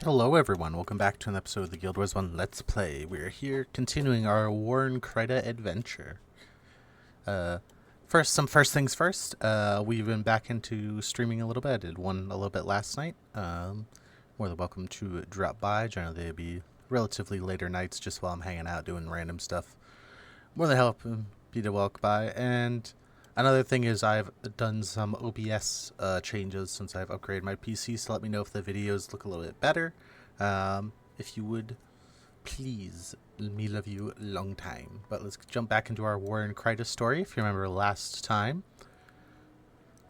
Hello everyone, welcome back to an episode of the Guild Wars 1 Let's Play. We're here continuing our War in Kryta adventure. Uh, first things first, we've been back into streaming a little bit. I did one a little bit last night. More than welcome to drop by. Generally they'd be relatively later nights just while I'm hanging out doing random stuff. More than be to walk by. And another thing is I've done some OBS changes since I've upgraded my PC, so let me know if the videos look a little bit better. If you would, please, me love you long time. But let's jump back into our War in Kryta story. If you remember last time,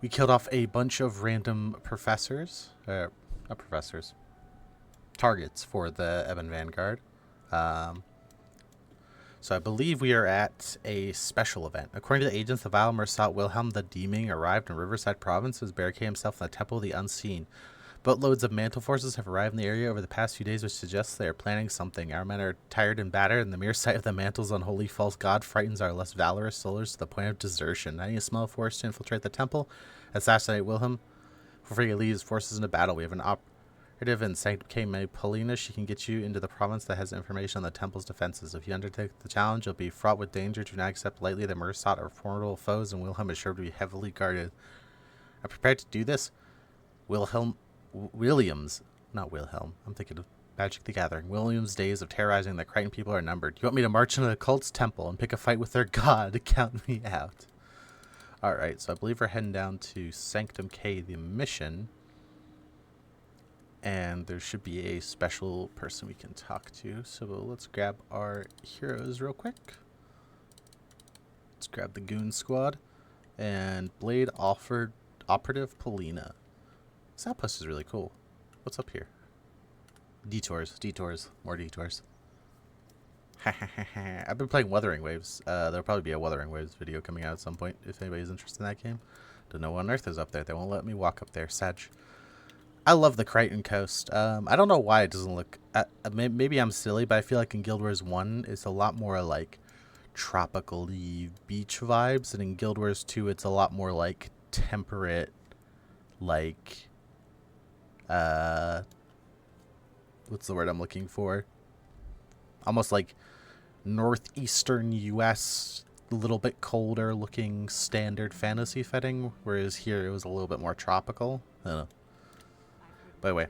we killed off a bunch of random not professors, targets for the Ebon Vanguard. So I believe we are at a special event. According to the agents, the vile Murat Wilhelm the Deeming arrived in Riverside Province and has barricaded himself in the Temple of the Unseen. Boatloads of mantle forces have arrived in the area over the past few days, which suggests they are planning something. Our men are tired and battered, and the mere sight of the mantle's unholy false god frightens our less valorous soldiers to the point of desertion. I need a small force to infiltrate the temple, assassinate Wilhelm before he leads forces into battle. We have an operative in Sanctum K. Paulina. She can get you into the province that has information on the temple's defenses. If you undertake the challenge, you'll be fraught with danger. Do not accept lightly that Murat are formidable foes, and Wilhelm is sure to be heavily guarded. I'm prepared to do this. Not Wilhelm. I'm thinking of Magic the Gathering. William's days of terrorizing the Krytan people are numbered. You want me to march into the cult's temple and pick a fight with their god? Count me out. Alright, so I believe we're heading down to Sanctum K, the mission. And there should be a special person we can talk to. So let's grab our heroes real quick. Let's grab the Goon Squad. And Blade Operative Paulina. This outpost is really cool. What's up here? Detours, more detours. I've been playing Wuthering Waves. There'll probably be a Wuthering Waves video coming out at some point if anybody's interested in that game. Don't know what on earth is up there. They won't let me walk up there. Sag. I love the Krytan coast. I don't know why it doesn't look... maybe I'm silly, but I feel like in Guild Wars 1 it's a lot more like tropical-y beach vibes, and in Guild Wars 2 it's a lot more like temperate, like... what's the word I'm looking for? Almost like northeastern US, a little bit colder looking standard fantasy setting, whereas here it was a little bit more tropical. I don't know. By the way,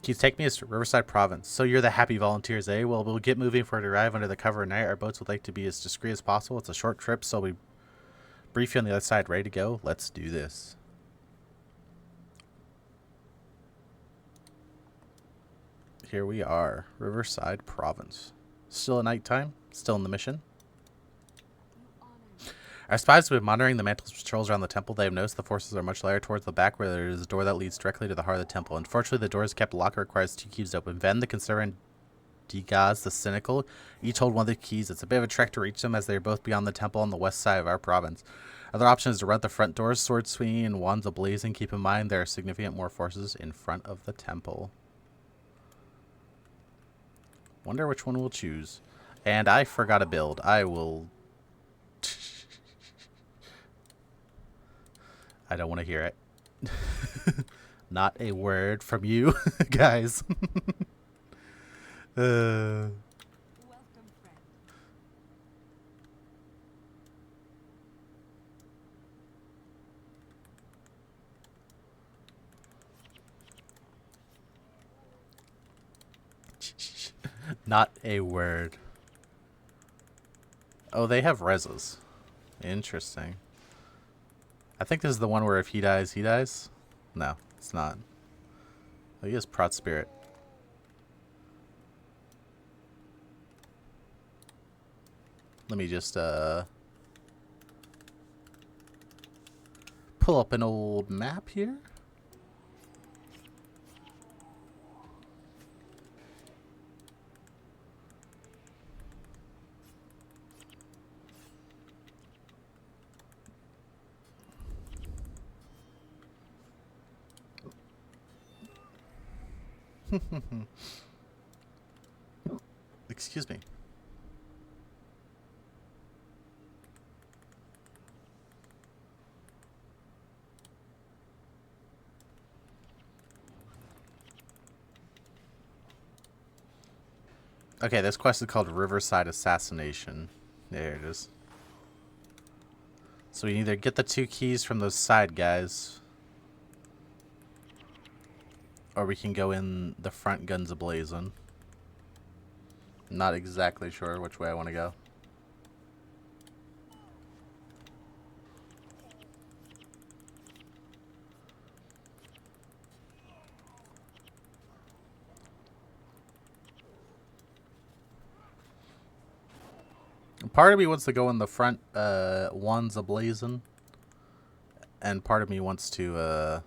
can you take me to Riverside Province? So you're the happy volunteers, eh? Well, we'll get moving for it to arrive under the cover of night. Our boats would like to be as discreet as possible. It's a short trip, so we brief you on the other side. Ready to go? Let's do this. Here we are, Riverside Province. Still at nighttime, still in the mission. Our spies have been monitoring the mantle's patrols around the temple. They have noticed the forces are much lighter towards the back, where there is a door that leads directly to the heart of the temple. Unfortunately, the door is kept locked and requires 2 keys to open. Ven, the conservative, and Digaz, the cynical, each hold one of the keys. It's a bit of a trek to reach them, as they are both beyond the temple on the west side of our province. Other option is to run the front doors, swords swinging and wands ablazing. Keep in mind there are significant more forces in front of the temple. Wonder which one we'll choose. And I forgot a build. I will... I don't want to hear it. Not a word from you, guys. Welcome, friend. Not a word. Oh, they have reses. Interesting. I think this is the one where if he dies, he dies. No, it's not. Oh, he has Prot Spirit. Let me just pull up an old map here. Excuse me. Okay, this quest is called Riverside Assassination. There it is. So we either get the 2 keys from those side guys, or we can go in the front guns ablazing. Not exactly sure which way I want to go. Part of me wants to go in the front ones ablazing, and part of me wants to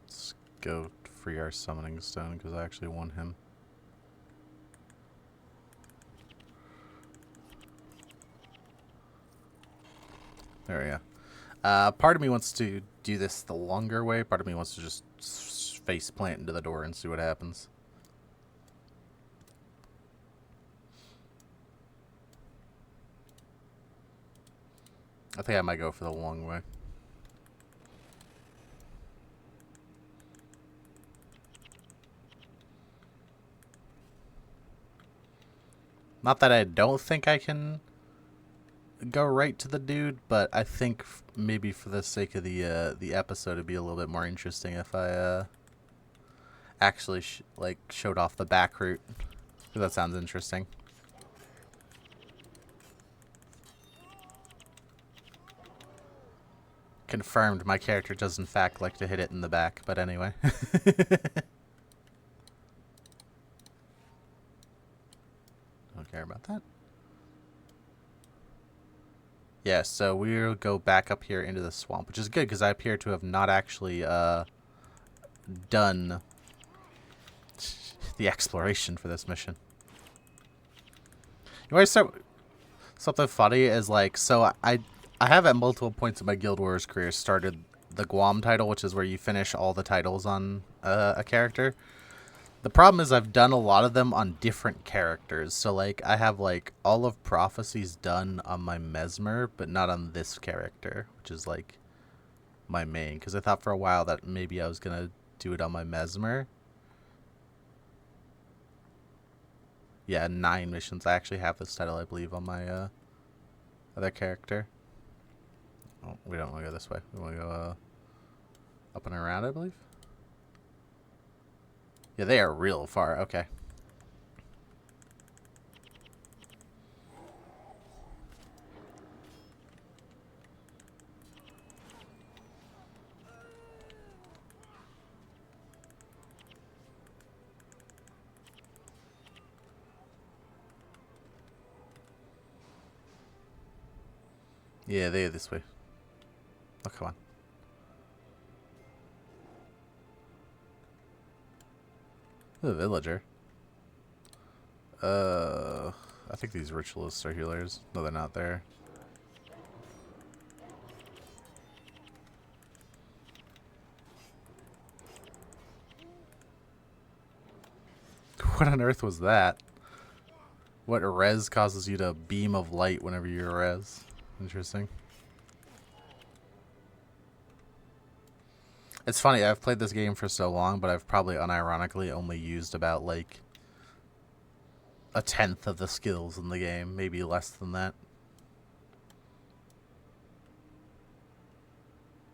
let's go free our summoning stone because I actually want him. There we go. Part of me wants to do this the longer way. Part of me wants to just face plant into the door and see what happens. I think I might go for the long way. Not that I don't think I can go right to the dude, but I think maybe for the sake of the episode, it'd be a little bit more interesting if I actually showed off the back route. That sounds interesting. Confirmed, my character does in fact like to hit it in the back, but anyway. Don't care about that. Yeah, so we'll go back up here into the swamp, which is good because I appear to have not actually done the exploration for this mission. You want to start something funny is like, so I have at multiple points in my Guild Wars career started the Guam title, which is where you finish all the titles on a character. The problem is I've done a lot of them on different characters. So, like, I have, like, all of Prophecies done on my Mesmer, but not on this character, which is, like, my main. Because I thought for a while that maybe I was going to do it on my Mesmer. Yeah, 9 missions. I actually have this title, I believe, on my other character. Oh, we don't want to go this way. We want to go up and around, I believe. Yeah, they are real far. Okay. Yeah, they are this way. Oh, come on. The villager. I think these ritualists are healers. No, they're not there. What on earth was that? What res causes you to beam of light whenever you're res? Interesting. It's funny, I've played this game for so long, but I've probably unironically only used about, like, 1/10 of the skills in the game. Maybe less than that.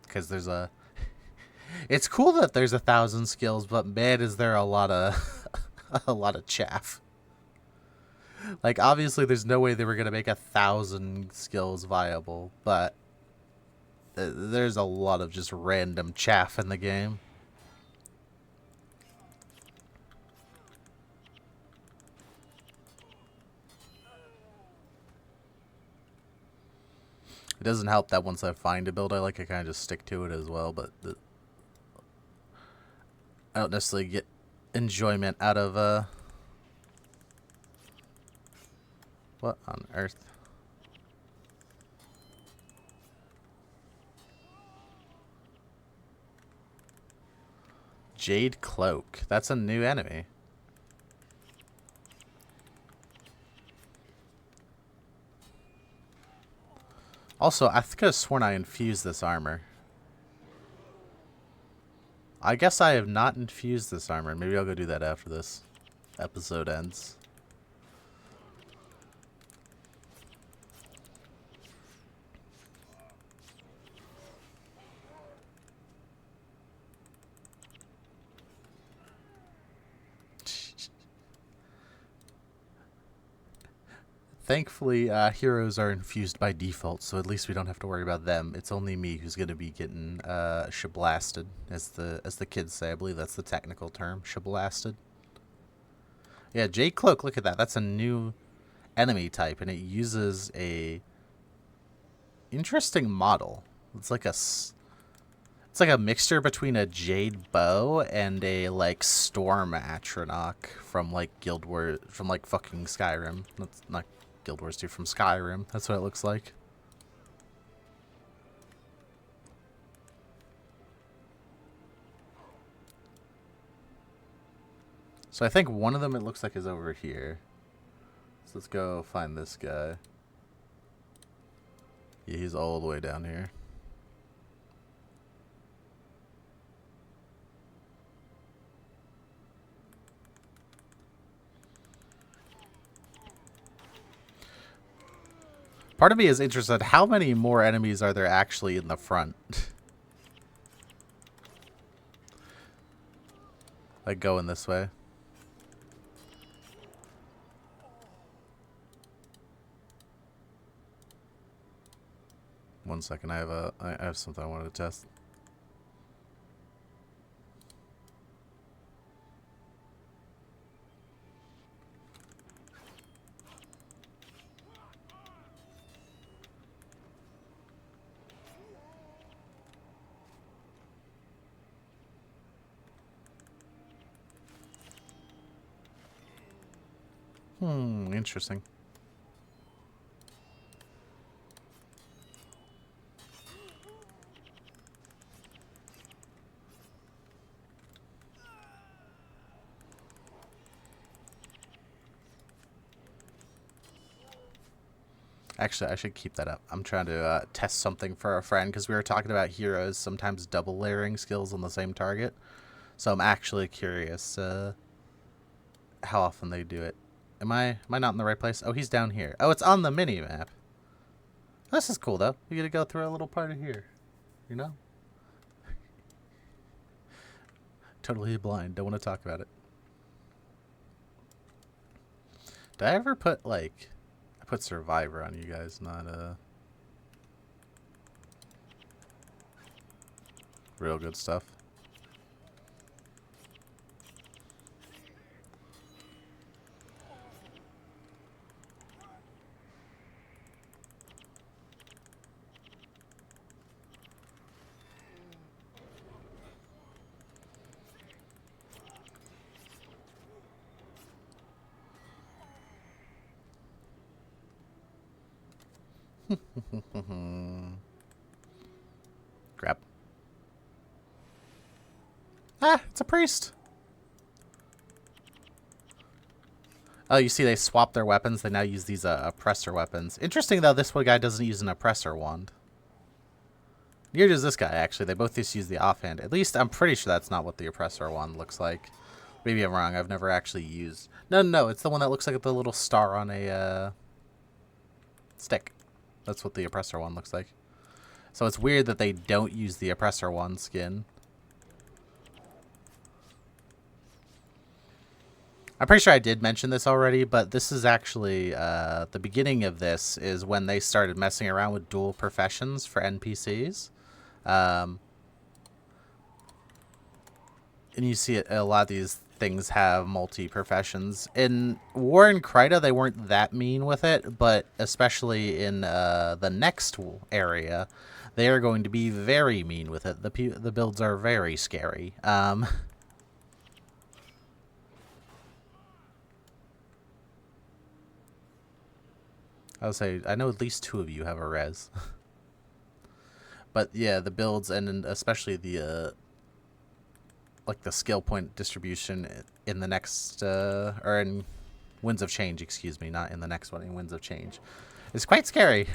Because there's a... It's cool that there's 1,000 skills, but man, is there a lot of... a lot of chaff. Like, obviously there's no way they were going to make 1,000 skills viable, but... there's a lot of just random chaff in the game. It doesn't help that once I find a build I like, I kind of just stick to it as well, but I don't necessarily get enjoyment out of, what on earth? Jade Cloak. That's a new enemy. Also, I could have sworn I infused this armor. I guess I have not infused this armor. Maybe I'll go do that after this. episode ends. Thankfully, heroes are infused by default, so at least we don't have to worry about them. It's only me who's going to be getting shablasted, as the kids say. I believe that's the technical term, shablasted. Yeah, Jade Cloak, look at that. That's a new enemy type, and it uses a interesting model. It's like a mixture between a Jade Bow and a like Storm Atronach from like Guild Wars, from like fucking Skyrim. That's not Guild Wars 2, from Skyrim. That's what it looks like. So I think one of them, it looks like, is over here. So let's go find this guy. Yeah, he's all the way down here. Part of me is interested, how many more enemies are there actually in the front? Like going this way. One second, I have something I wanted to test. Interesting. Actually, I should keep that up. I'm trying to test something for a friend, because we were talking about heroes sometimes double layering skills on the same target. So I'm actually curious how often they do it. Am I not in the right place? Oh, he's down here. Oh, it's on the mini map. This is cool though. You get to go through a little part of here. You know? Totally blind. Don't want to talk about it. Did I ever put like... I put Survivor on you guys, not real good stuff. Grab. Ah, it's a priest. Oh, you see they swapped their weapons. They now use these oppressor weapons. Interesting, though, this one guy doesn't use an oppressor wand. Neither does this guy, actually. They both just use the offhand. At least, I'm pretty sure that's not what the oppressor wand looks like. Maybe I'm wrong. I've never actually used... No. It's the one that looks like the little star on a stick. That's what the oppressor one looks like. So it's weird that they don't use the oppressor one skin. I'm pretty sure I did mention this already, but this is actually the beginning of this is when they started messing around with dual professions for NPCs. And you see a lot of these things have multi-professions. In War in Kryta, they weren't that mean with it, but especially in the next area, they are going to be very mean with it. The builds are very scary. I would say, I know at least 2 of you have a res. But yeah, the builds, and especially the like the skill point distribution in the next or in Winds of Change, excuse me, not in the next one, in Winds of Change, it's quite scary.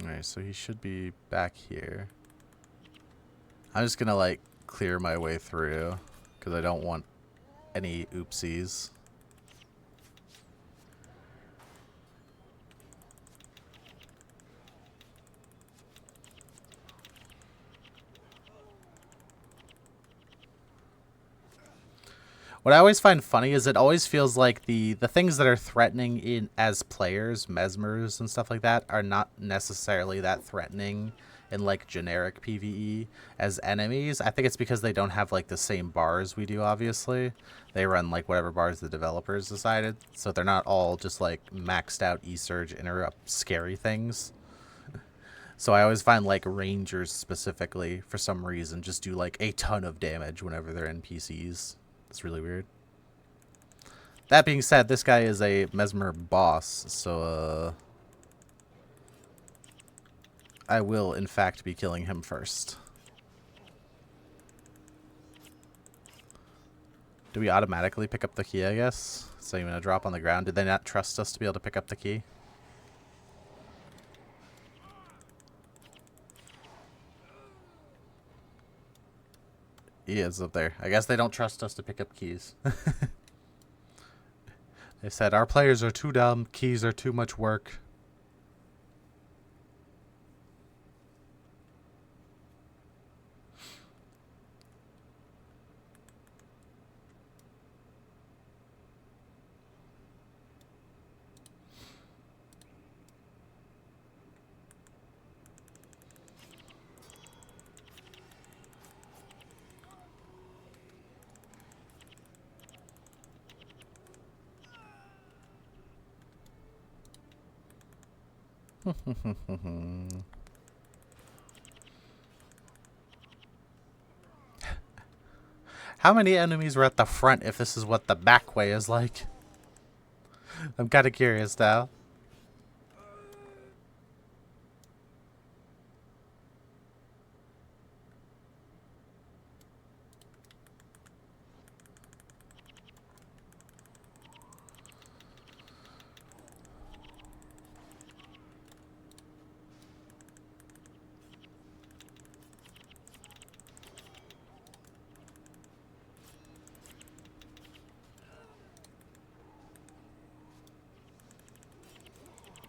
Alright, so he should be back here. I'm just gonna, like, clear my way through, because I don't want any oopsies. What I always find funny is it always feels like the things that are threatening in as players, mesmers and stuff like that, are not necessarily that threatening in like generic PvE as enemies. I think it's because they don't have like the same bars we do, obviously. They run like whatever bars the developers decided, so they're not all just like maxed out E-Surge interrupt scary things. So I always find like rangers specifically, for some reason, just do like a ton of damage whenever they're NPCs. It's really weird. That being said, this guy is a Mesmer boss, so I will in fact be killing him first. Do we automatically pick up the key, I guess? So you're gonna drop on the ground. Did they not trust us to be able to pick up the key? He is up there. I guess they don't trust us to pick up keys. They said, our players are too dumb. Keys are too much work. How many enemies were at the front if this is what the back way is like? I'm kind of curious now.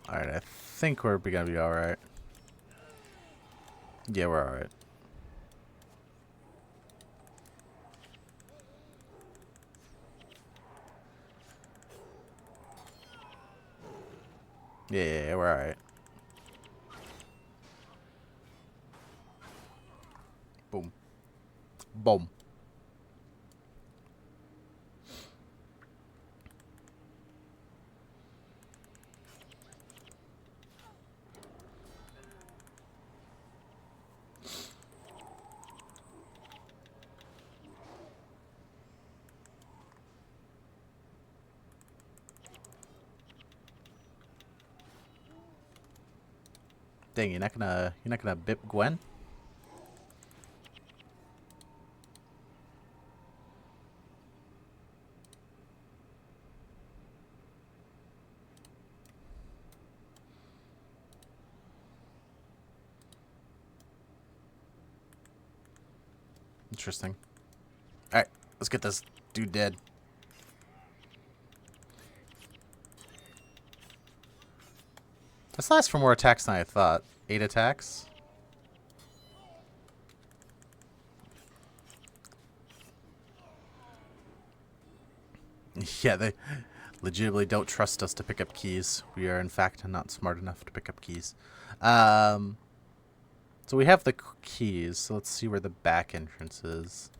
Alright, I think we're gonna be alright. Yeah, we're alright. Yeah, we're alright. Boom. Boom. Dang, you're not gonna bip Gwen? Interesting. Alright, let's get this dude dead. This lasts for more attacks than I thought. 8 attacks? Yeah, they legitimately don't trust us to pick up keys. We are, in fact, not smart enough to pick up keys. So we have the keys, so let's see where the back entrance is.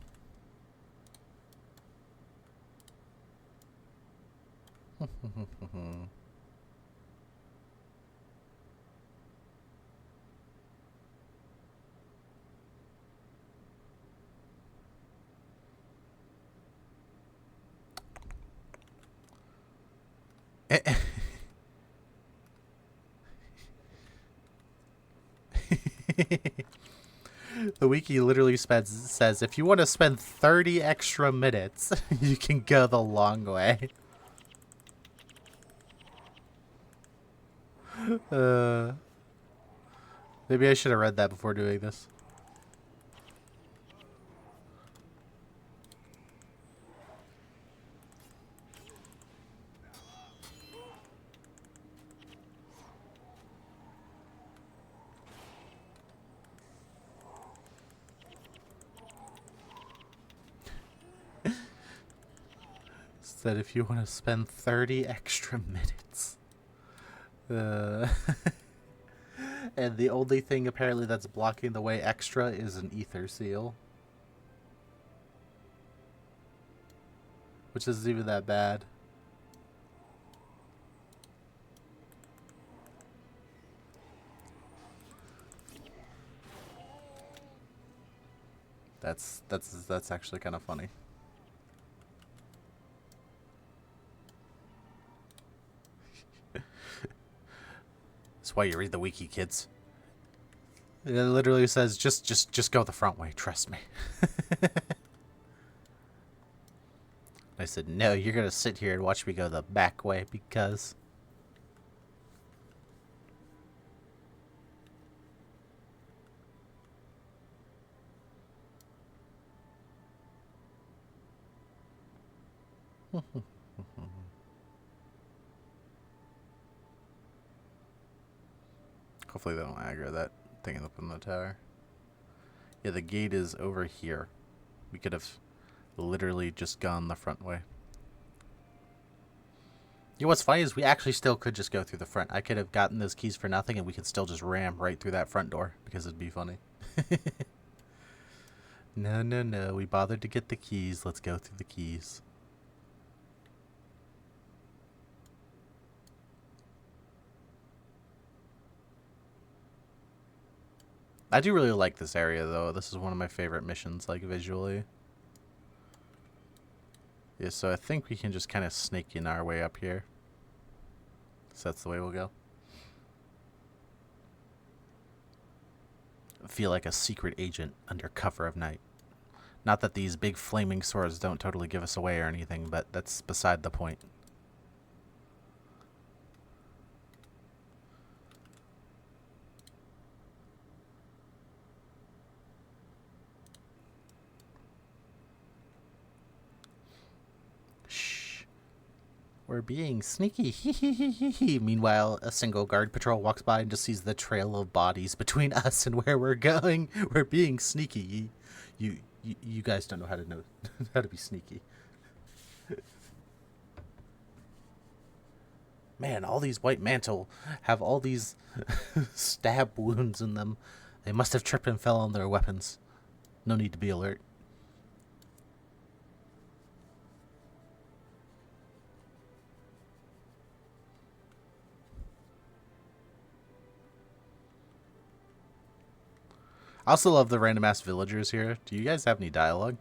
The wiki literally says if you want to spend 30 extra minutes, you can go the long way. Maybe I should have read that before doing this. Said if you want to spend 30 extra minutes. And the only thing apparently that's blocking the way extra is an ether seal. Which isn't even that bad. That's actually kind of funny. That's why you read the wiki, kids. It literally says just go the front way, trust me. I said, no, you're gonna sit here and watch me go the back way because hopefully they don't aggro that thing up in the tower. Yeah, the gate is over here. We could have literally just gone the front way. You know what's funny is we actually still could just go through the front. I could have gotten those keys for nothing and we could still just ram right through that front door because it'd be funny. No. We bothered to get the keys. Let's go through the keys. I do really like this area, though. This is one of my favorite missions, like, visually. Yeah, so I think we can just kind of snake in our way up here. So that's the way we'll go. Feel like a secret agent under cover of night. Not that these big flaming swords don't totally give us away or anything, but that's beside the point. We're being sneaky. Meanwhile, a single guard patrol walks by and just sees the trail of bodies between us and where we're going. We're being sneaky. You guys don't know how to be sneaky. Man, all these white mantle have all these stab wounds in them. They must have tripped and fell on their weapons. No need to be alert. I also love the random ass villagers here. Do you guys have any dialogue?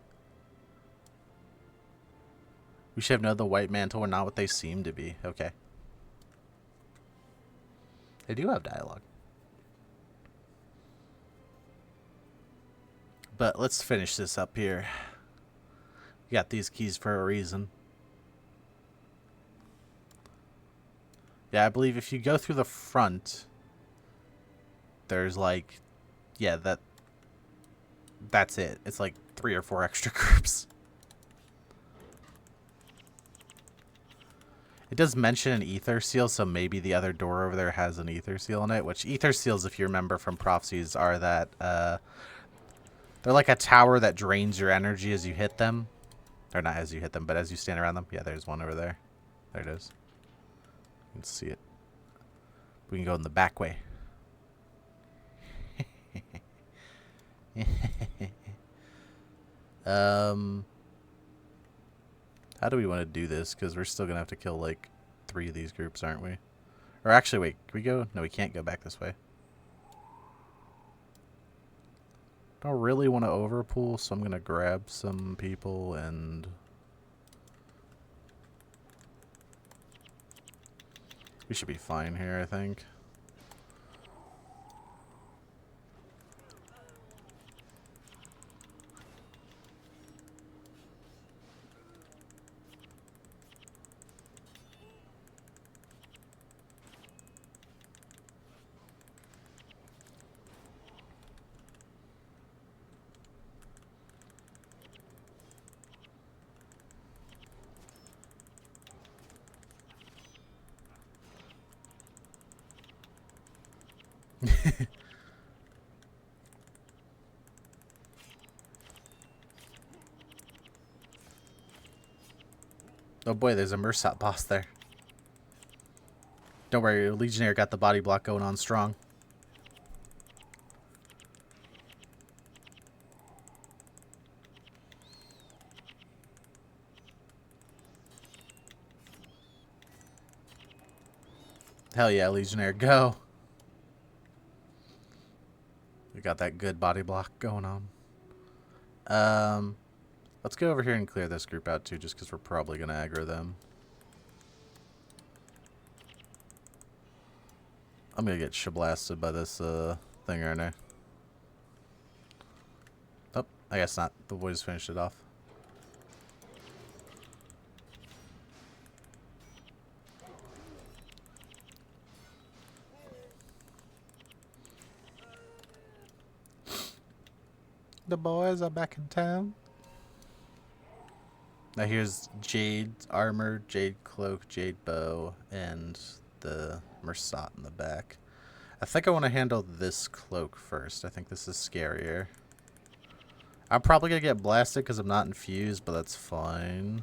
We should have known the white mantle were not what they seem to be. Okay. They do have dialogue. But let's finish this up here. We got these keys for a reason. Yeah, I believe if you go through the front, there's like, yeah, that's it. It's like 3 or 4 extra groups. It does mention an ether seal, so maybe the other door over there has an ether seal in it, which ether seals, if you remember from prophecies, are that, they're like a tower that drains your energy as you hit them. Or not as you hit them, but as you stand around them. Yeah, there's one over there. There it is. You can see it. We can go in the back way. How do we want to do this? Because we're still going to have to kill, like, 3 of these groups, aren't we? Or actually, wait. Can we go? No, we can't go back this way. Don't really want to overpool, so I'm going to grab some people and... we should be fine here, I think. Oh boy, there's a Murat boss there. Don't worry, Legionnaire got the body block going on strong. Hell yeah, Legionnaire, go. We got that good body block going on. Let's go over here and clear this group out too, just because we're probably going to aggro them. I'm going to get shablasted by this thing right now. Oh, I guess not. The boys finished it off. The boys are back in town. Now here's Jade armor, Jade cloak, Jade bow, and the Murat in the back. I think I want to handle this cloak first. I think this is scarier. I'm probably going to get blasted because I'm not infused, but that's fine.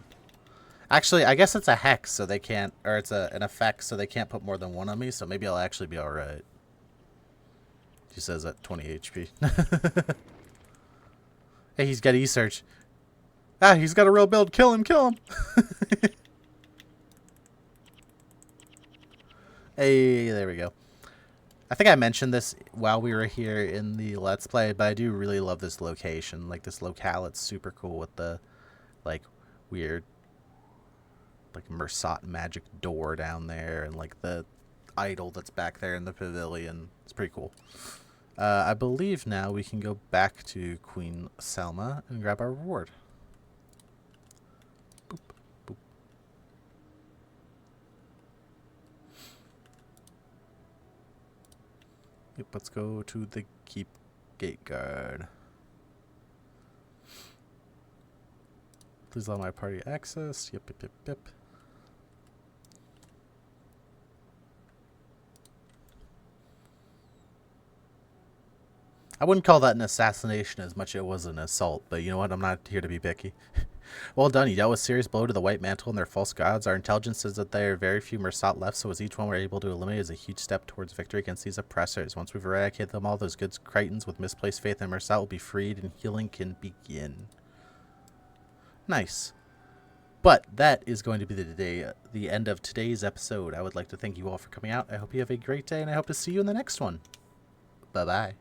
Actually, I guess it's a hex, so they can't, or it's an effect, so they can't put more than one on me, so maybe I'll actually be alright. She says at 20 HP. Hey, he's got E-search. Ah, he's got a real build. Kill him, kill him. Hey, there we go. I think I mentioned this while we were here in the Let's Play, but I do really love this location. Like, this locale, it's super cool with the, like, weird, like, Murat magic door down there and, like, the idol that's back there in the pavilion. It's pretty cool. I believe now we can go back to Queen Selma and grab our reward. Boop, boop. Yep, let's go to the keep gate guard. Please allow my party access. Yep, yep, yep, yep. I wouldn't call that an assassination as much as it was an assault, but you know what? I'm not here to be picky. Well done. You dealt with serious blow to the White Mantle and their false gods. Our intelligence says that there are very few Murat left, so as each one we're able to eliminate is a huge step towards victory against these oppressors. Once we've eradicated them all, those good Krytans with misplaced faith in Murat will be freed and healing can begin. Nice. But that is going to be the end of today's episode. I would like to thank you all for coming out. I hope you have a great day, and I hope to see you in the next one. Bye-bye.